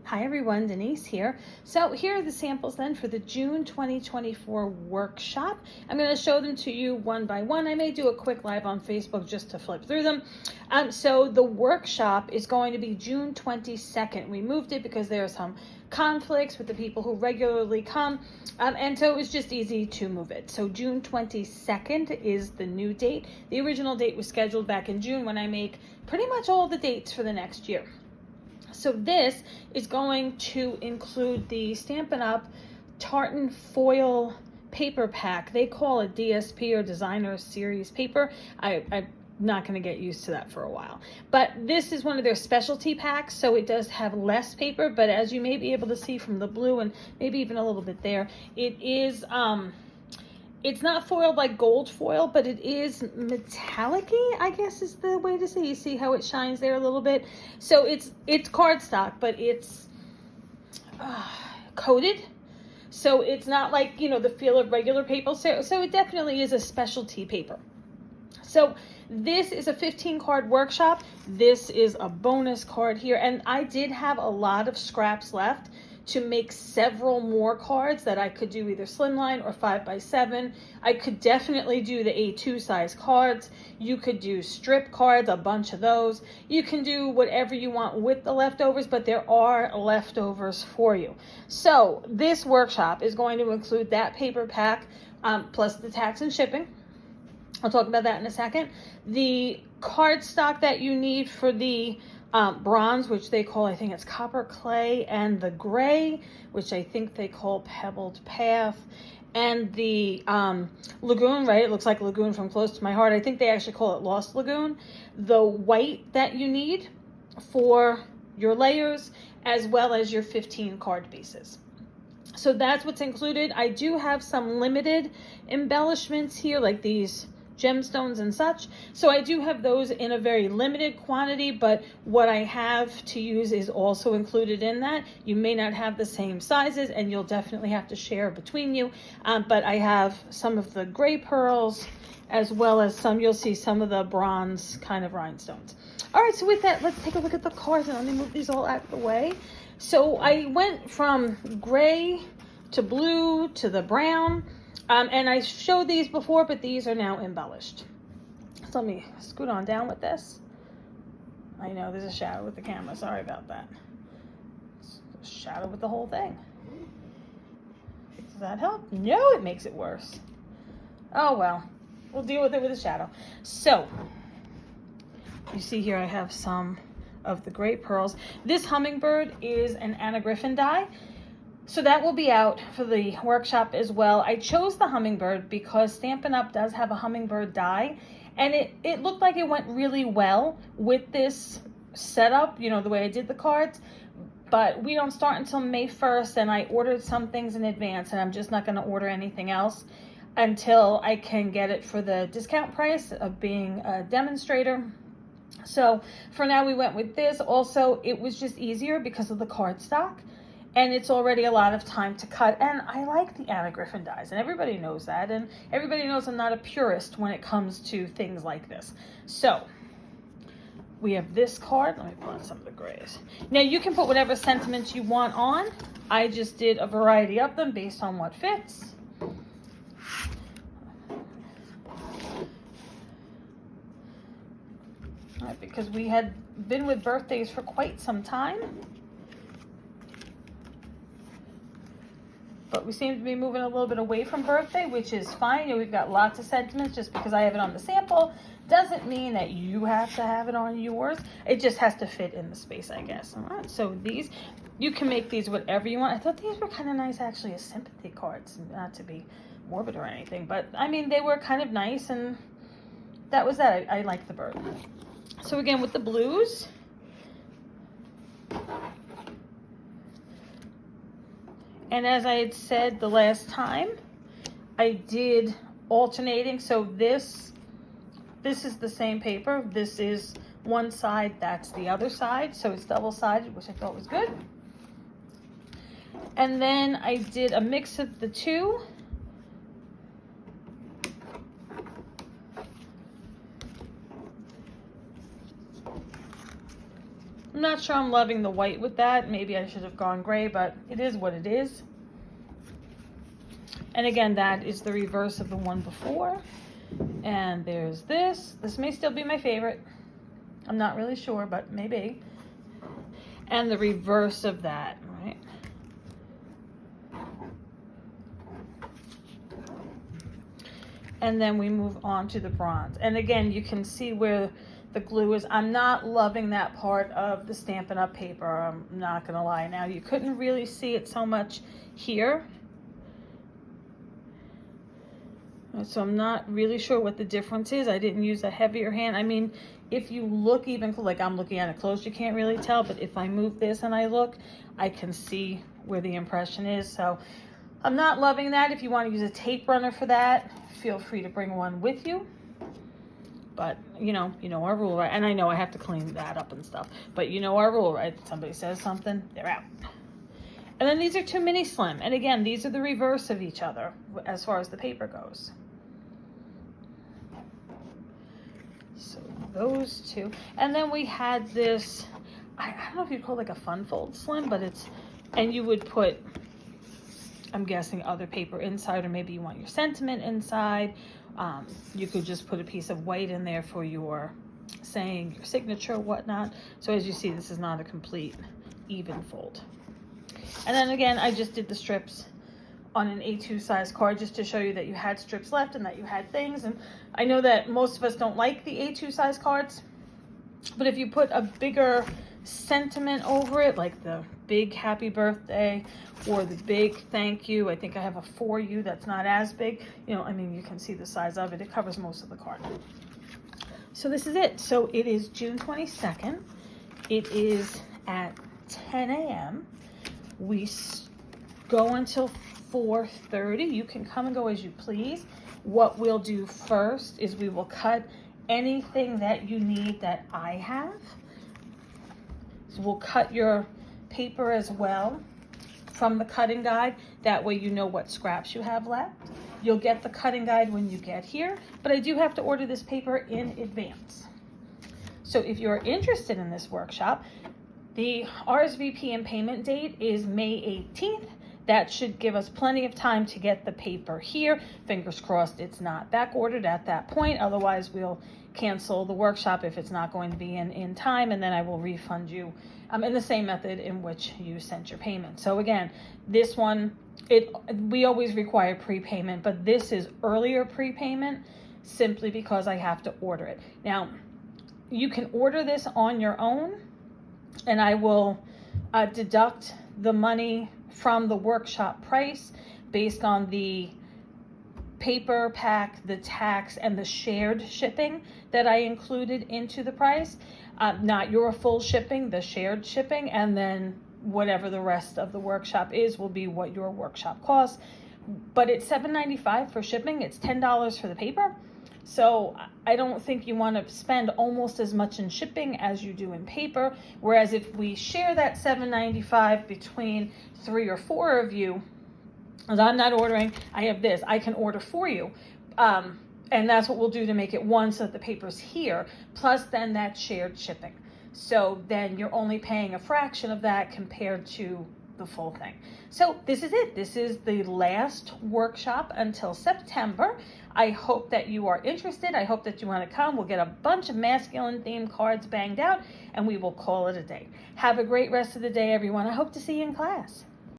Hi everyone, Denise here. So here are the samples then for the June 2024 workshop. I'm going to show them to you one by one. I may do a quick live on Facebook just to flip through them. So the workshop is going to be June 22nd. We moved it because there are some conflicts with the people who regularly come, and so it was just easy to move it. So June 22nd is the new date. The original date was scheduled back in June when I make pretty much all the dates for the next year. So this is going to include the Stampin' Up! Tartan Foil paper pack. They call it DSP or Designer Series paper. I'm not going to get used to that for a while. But this is one of their specialty packs, so it does have less paper, but as you may be able to see from the blue and maybe even a little bit there, it is it's not foiled like gold foil, but it is metallic-y, I guess is the way to say. You see how it shines there a little bit? So it's cardstock, but it's coated. So it's not like, the feel of regular paper. So it definitely is a specialty paper. So this is a 15 card workshop. This is a bonus card here. And I did have a lot of scraps left to make several more cards that I could do either slimline or 5x7. I could definitely do the A2 size cards. You could do strip cards, a bunch of those. You can do whatever you want with the leftovers, but there are leftovers for you. So this workshop is going to include that paper pack plus the tax and shipping. I'll talk about that in a second. The cardstock that you need for the bronze, which they call, I think it's copper clay, and the gray, which I think they call pebbled path, and the lagoon, right? It looks like lagoon from close to my heart. I think they actually call it lost lagoon. The white that you need for your layers, as well as your 15 card pieces. So that's what's included. I do have some limited embellishments here, like these gemstones and such. So I do have those in a very limited quantity, but what I have to use is also included in that. You may not have the same sizes, and you'll definitely have to share between you. But I have some of the gray pearls, as well as you'll see some of the bronze kind of rhinestones. All right, so with that, let's take a look at the cards, and let me move these all out of the way. So I went from gray to blue to the brown. And I showed these before, but these are now embellished. So let me scoot on down with this. I know there's a shadow with the camera. Sorry about that. It's a shadow with the whole thing. Does that help? No, it makes it worse. Oh, well. We'll deal with it with a shadow. So, you see here I have some of the great pearls. This hummingbird is an Anna Griffin die. So that will be out for the workshop as well. I chose the hummingbird because Stampin' Up! Does have a hummingbird die, and it looked like it went really well with this setup, the way I did the cards, but we don't start until May 1st, and I ordered some things in advance, and I'm just not going to order anything else until I can get it for the discount price of being a demonstrator. So for now, we went with this. Also, it was just easier because of the cardstock. And it's already a lot of time to cut. And I like the Anna Griffin dies, and everybody knows that. And everybody knows I'm not a purist when it comes to things like this. So we have this card. Let me pull out some of the grays. Now you can put whatever sentiments you want on. I just did a variety of them based on what fits. All right, because we had been with birthdays for quite some time. But we seem to be moving a little bit away from birthday, which is fine. We've got lots of sentiments. Just because I have it on the sample doesn't mean that you have to have it on yours. It just has to fit in the space, I guess. All right, so these, you can make these whatever you want. I thought these were kind of nice, actually, as sympathy cards, not to be morbid or anything. But, I mean, they were kind of nice, and that was that. I like the bird. So, again, with the blues, and as I had said the last time, I did alternating. So this is the same paper. This is one side, that's the other side. So it's double-sided, which I thought was good. And then I did a mix of the two. I'm not sure I'm loving the white with that. Maybe I should have gone gray, but it is what it is. And again, that is the reverse of the one before. And there's this. This may still be my favorite. I'm not really sure, but maybe. And the reverse of that, right? And then we move on to the bronze. And again, you can see where the glue is. I'm not loving that part of the Stampin' Up! Paper. I'm not gonna lie. Now, you couldn't really see it so much here. So I'm not really sure what the difference is. I didn't use a heavier hand. I mean, if you look even, like I'm looking at it close, you can't really tell, but if I move this and I look, I can see where the impression is. So I'm not loving that. If you want to use a tape runner for that, feel free to bring one with you. But you know our rule, right? And I know I have to clean that up and stuff, but you know our rule, right? Somebody says something, they're out. And then these are two mini slim. And again, these are the reverse of each other as far as the paper goes. So those two. And then we had this, I don't know if you'd call it like a fun fold slim, but it's, and you would put, I'm guessing, other paper inside, or maybe you want your sentiment inside. You could just put a piece of white in there for your saying, your signature, whatnot. So as you see, this is not a complete even fold. And then again, I just did the strips on an A2 size card just to show you that you had strips left and that you had things. And I know that most of us don't like the A2 size cards, but if you put a bigger sentiment over it, like the big happy birthday or the big thank you, I think I have a for you that's not as big, I mean, you can see the size of it. It covers most of the card. So this is it. So it is June 22nd. It is at 10 a.m. We go until 4:30. You can come and go as you please. What we'll do first is we will cut anything that you need that I have. So we'll cut your paper as well from the cutting guide. That way you know what scraps you have left. You'll get the cutting guide when you get here, but I do have to order this paper in advance. So if you're interested in this workshop, the RSVP and payment date is May 18th. That should give us plenty of time to get the paper here. Fingers crossed it's not back ordered at that point. Otherwise, we'll cancel the workshop if it's not going to be in time, and then I will refund you in the same method in which you sent your payment. So again, this one, we always require prepayment, but this is earlier prepayment simply because I have to order it. Now, you can order this on your own, and I will deduct the money from the workshop price based on the paper pack, the tax, and the shared shipping that I included into the price. Not your full shipping, the shared shipping, and then whatever the rest of the workshop is will be what your workshop costs. But it's $7.95 for shipping. It's $10 for the paper. So I don't think you want to spend almost as much in shipping as you do in paper. Whereas if we share that $7.95 between 3 or 4 of you, as I'm not ordering, I have this, I can order for you. And that's what we'll do to make it one so that the paper's here, plus then that shared shipping. So then you're only paying a fraction of that compared to the full thing. So this is it. This is the last workshop until September. I hope that you are interested. I hope that you want to come. We'll get a bunch of masculine themed cards banged out and we will call it a day. Have a great rest of the day, everyone. I hope to see you in class.